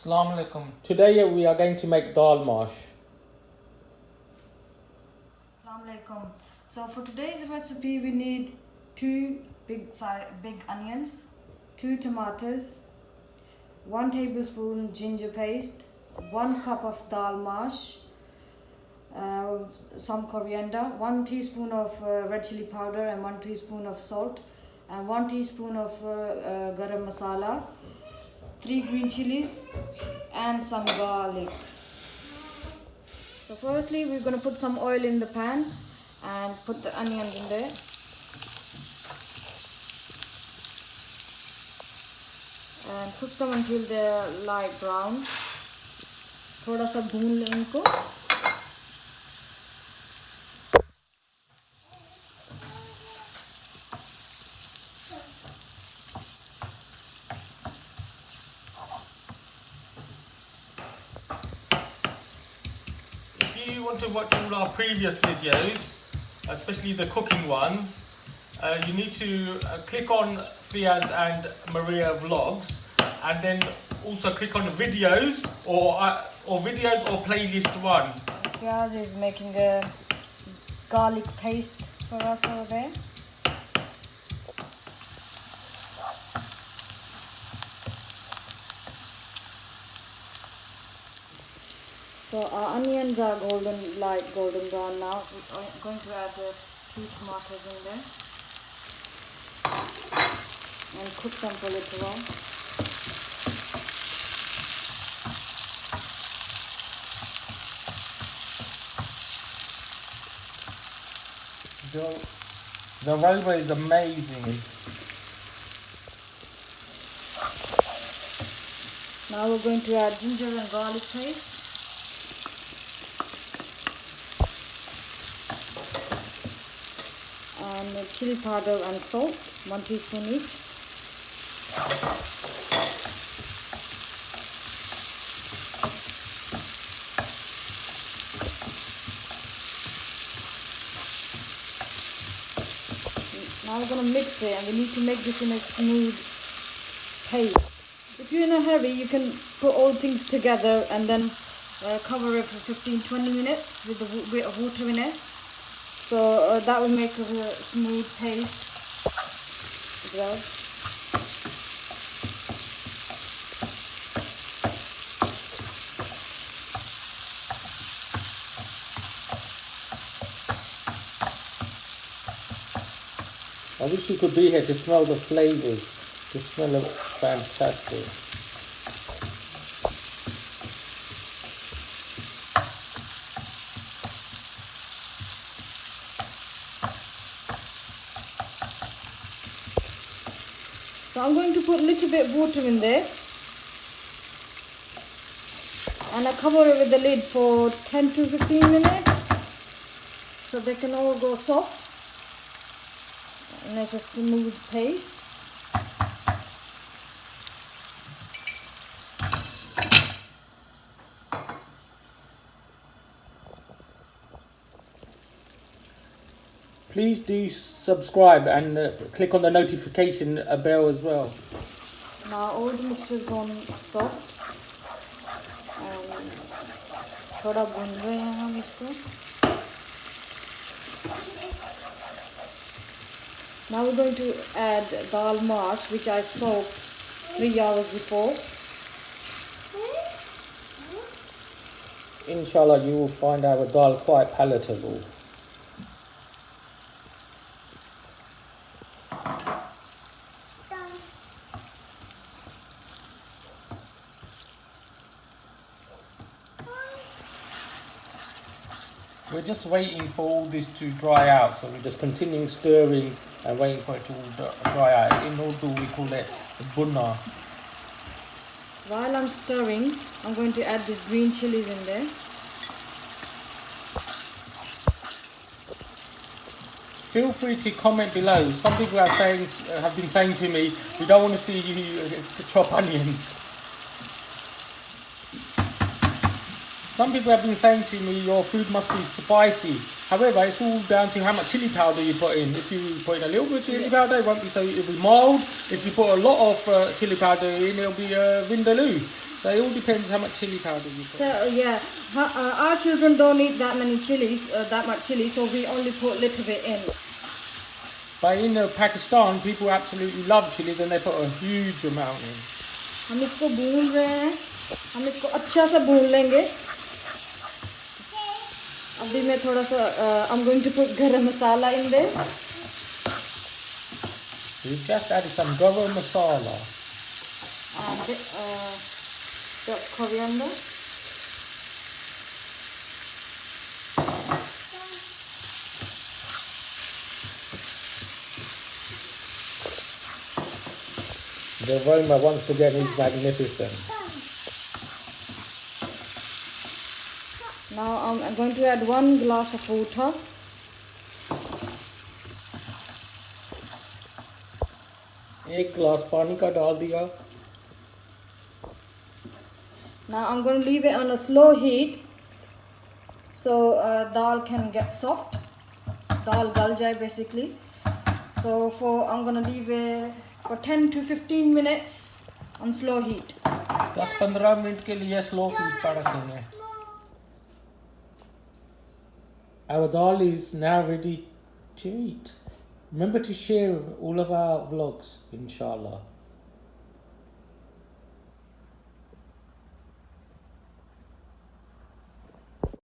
Assalamu alaikum. Today we are going to make Daal Mash. Assalamu alaikum. So for today's recipe we need 2 big onions, 2 tomatoes, 1 tablespoon ginger paste, 1 cup of dal mash, some coriander, 1 teaspoon of red chili powder and 1 teaspoon of salt and 1 teaspoon of garam masala, 3 green chilies and some garlic. So firstly we're going to put some oil in the pan and put the onions in there. And cook them until they're light brown. थोड़ा सा भून लें इनको. If you want to watch all our previous videos, especially the cooking ones, you need to click on Fiaz and Maria vlogs, and then also click on videos or videos or playlist 1. Fiaz is making a garlic paste for us over there. So our onions are light golden brown now. We're going to add the 2 tomatoes in there and cook them for a little while. The aroma is amazing. Now we're going to add ginger and garlic paste. And chili powder and salt, 1 teaspoon each. Now we're going to mix it, and we need to make this in a smooth paste. If you're in a hurry, you can put all things together and then cover it for 15-20 minutes with a bit of water in it. So that will make a smooth paste as well. I wish you could be here to smell the flavours. The smell of fantastic. So I'm going to put a little bit of water in there, and I cover it with the lid for 10 to 15 minutes so they can all go soft and it's a smooth paste. Please do subscribe and click on the notification bell as well. Now all the mixture's gone soft. थोड़ा भून रहे हैं हम इसको. Now we're going to add dal mash, which I soaked 3 hours before. Inshallah, you will find our dal quite palatable. We're just waiting for all this to dry out, so we're just continuing stirring and waiting for it to dry out. In Urdu we call it bunna. While I'm stirring, I'm going to add these green chilies in there. Feel free to comment below. Some people have been saying to me, we don't want to see you chop onions. Some people have been saying to me, your food must be spicy. However, it's all down to how much chili powder you put in. If you put in a little bit of chili powder, it won't be so, it'll be mild. If you put a lot of chili powder in, it'll be vindaloo. So it all depends how much chili powder you put. So yeah, our children don't eat that many chilies, that much chili, so we only put a little bit in. But in Pakistan, people absolutely love chili, then they put a huge amount in. हम इसको भून रहे हैं, हम इसको अच्छा सा भून लेंगे. अभी मैं थोड़ा सा I'm going to put garam masala in there. We've just added some garam masala. And the coriander. The aroma once again is magnificent. Now I'm going to add 1 glass of water. एक glass पानी का डाल दिया. Now I'm going to leave it on a slow heat so dal can get soft. Dal gal jai basically. So I'm going to leave it for 10 to 15 minutes on slow heat. 10-15 minute के लिए slow heat पर रखेंगे. Our dal is now ready to eat. Remember to share all of our vlogs, inshallah.